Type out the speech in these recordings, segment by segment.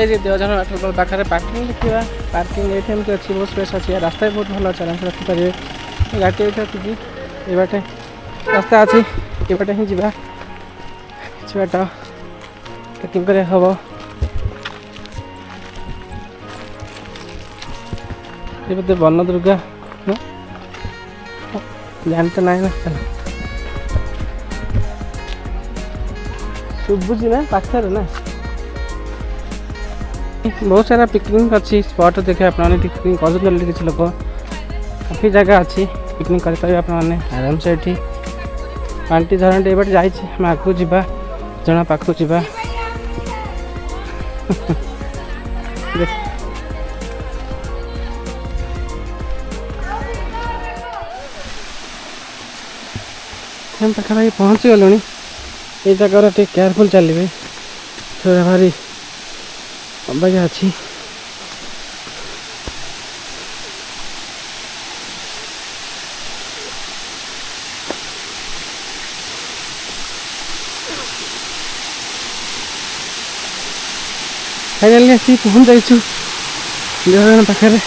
जाइए देवझरण वाटरफॉल पाखे पार्किंग देखा पार्किंग ये अच्छी बहुत स्पेस अच्छी रास्ता भी बहुत भल अच्छे आराम से रखिपारे गाड़ी ये अच्छी ये बाटे रास्ता अच्छी ये बाटे ही जा किसी बाट ट्रेकिंग कर हम ये बोधे वन दुर्गा जान तो ना शुभुची ना पाखर ना बहुत सारा पिकनिक अच्छी स्पॉट देखे आपने पिकनिक कर किसी लोग काफी जगह अच्छी पिकनिक करेंगे आपने आराम से ये पांटी झरण टे बाटे जाइए आगू जा जना पाखु जा पाखापाखि पहुँची गलु ये जगह टे केयरफुल चलिए थोड़ा भारी अबाया अच्छी फाइनाली आसी पहुँच जाइछु देवझरण पाखे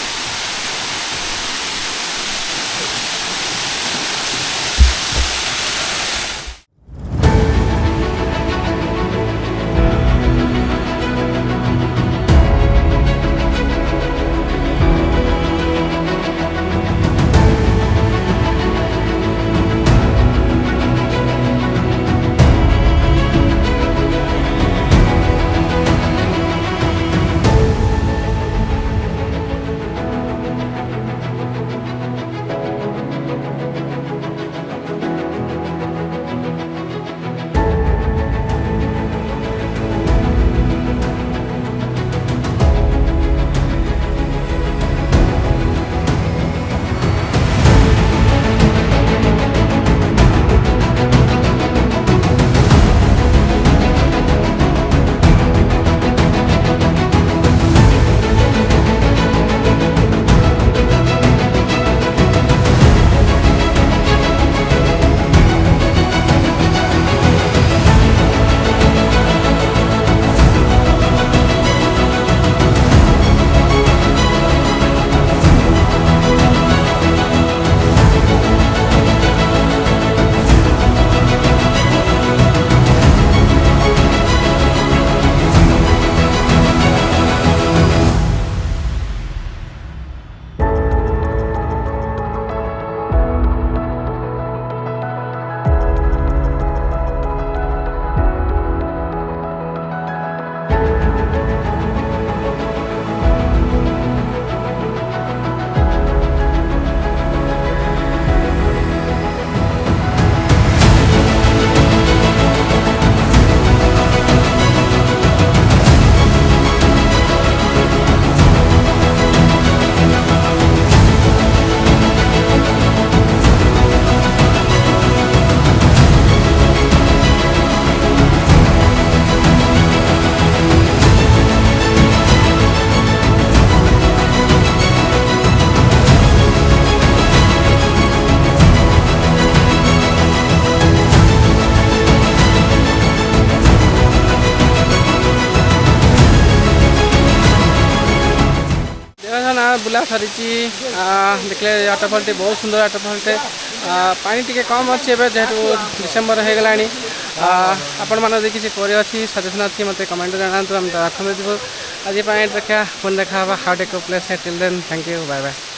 बुला सारी देखले वाटरफॉल टे बहुत सुंदर वाटरफॉल टे पानी टी कम अच्छे जेहतु डिसेम्बर हो गला आपण मैंने देखिए किसी पर अच्छी सजेसन अच्छी मत कमेंट जाना आम आज देखा पुनः देखा how take place till then thank you bye bye.